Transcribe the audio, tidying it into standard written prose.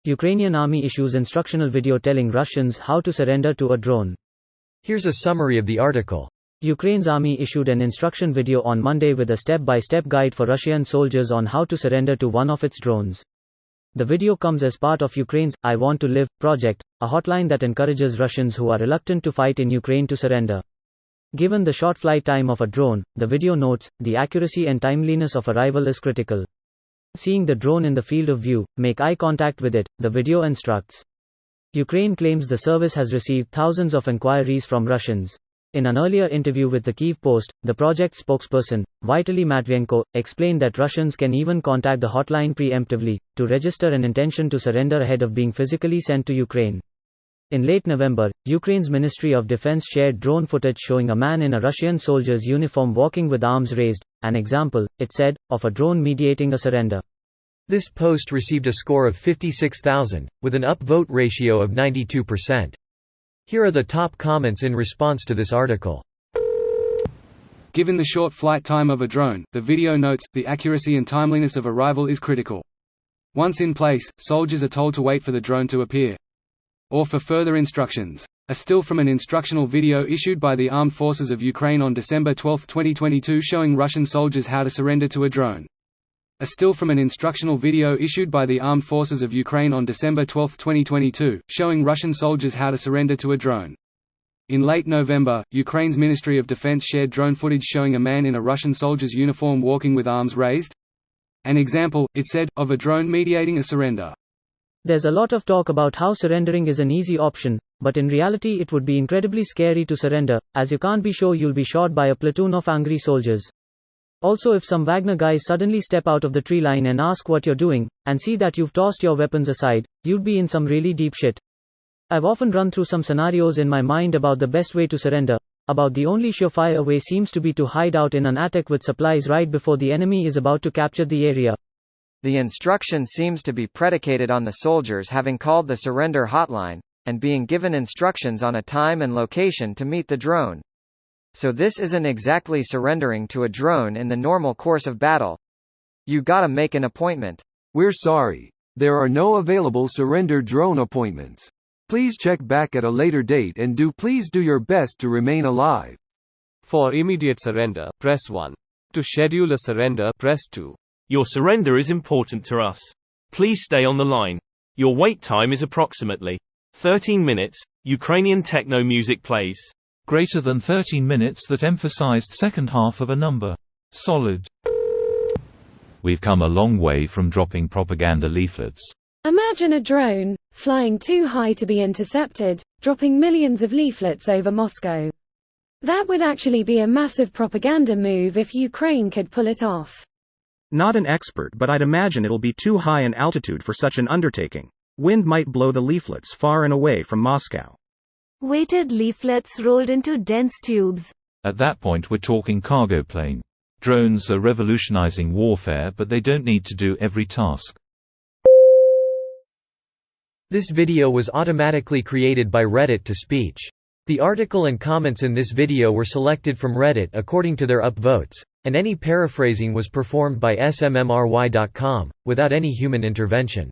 Ukrainian army issues instructional video telling Russians how to surrender to a drone. Here's a summary of the article. Ukraine's army issued an instruction video on Monday with a step-by-step guide for Russian soldiers on how to surrender to one of its drones. The video comes as part of Ukraine's I Want to Live project, a hotline that encourages Russians who are reluctant to fight in Ukraine to surrender. Given the short flight time of a drone, the video notes, the accuracy and timeliness of arrival is critical. Seeing the drone in the field of view, make eye contact with it, the video instructs. Ukraine claims the service has received thousands of inquiries from Russians. In an earlier interview with the Kyiv Post, the project spokesperson, Vitaly Matvienko, explained that Russians can even contact the hotline preemptively, to register an intention to surrender ahead of being physically sent to Ukraine. In late November, Ukraine's Ministry of Defense shared drone footage showing a man in a Russian soldier's uniform walking with arms raised, an example, it said, of a drone mediating a surrender. This post received a score of 56,000, with an upvote ratio of 92%. Here are the top comments in response to this article. Given the short flight time of a drone, the video notes, the accuracy and timeliness of arrival is critical. Once in place, soldiers are told to wait for the drone to appear, or for further instructions. A still from an instructional video issued by the Armed Forces of Ukraine on December 12, 2022 showing Russian soldiers how to surrender to a drone. A still from an instructional video issued by the Armed Forces of Ukraine on December 12, 2022, showing Russian soldiers how to surrender to a drone. In late November, Ukraine's Ministry of Defense shared drone footage showing a man in a Russian soldier's uniform walking with arms raised. An example, it said, of a drone mediating a surrender. There's a lot of talk about how surrendering is an easy option, but in reality it would be incredibly scary to surrender, as you can't be sure you'll be shot by a platoon of angry soldiers. Also, if some Wagner guys suddenly step out of the tree line and ask what you're doing, and see that you've tossed your weapons aside, you'd be in some really deep shit. I've often run through some scenarios in my mind about the best way to surrender, about the only surefire way seems to be to hide out in an attic with supplies right before the enemy is about to capture the area. The instruction seems to be predicated on the soldiers having called the surrender hotline, and being given instructions on a time and location to meet the drone. So this isn't exactly surrendering to a drone in the normal course of battle. You gotta make an appointment. We're sorry. There are no available surrender drone appointments. Please check back at a later date and please do your best to remain alive. For immediate surrender, press 1. To schedule a surrender, press 2. Your surrender is important to us. Please stay on the line. Your wait time is approximately 13 minutes. Ukrainian techno music plays. Greater than 13 minutes that emphasized second half of a number. Solid. We've come a long way from dropping propaganda leaflets. Imagine a drone, flying too high to be intercepted, dropping millions of leaflets over Moscow. That would actually be a massive propaganda move if Ukraine could pull it off. Not an expert, but I'd imagine it'll be too high in altitude for such an undertaking. Wind might blow the leaflets far and away from Moscow. Weighted leaflets rolled into dense tubes. At that point we're talking cargo plane. Drones are revolutionizing warfare, but they don't need to do every task. This video was automatically created by Reddit to speech. The article and comments in this video were selected from Reddit according to their upvotes, and any paraphrasing was performed by smmry.com, without any human intervention.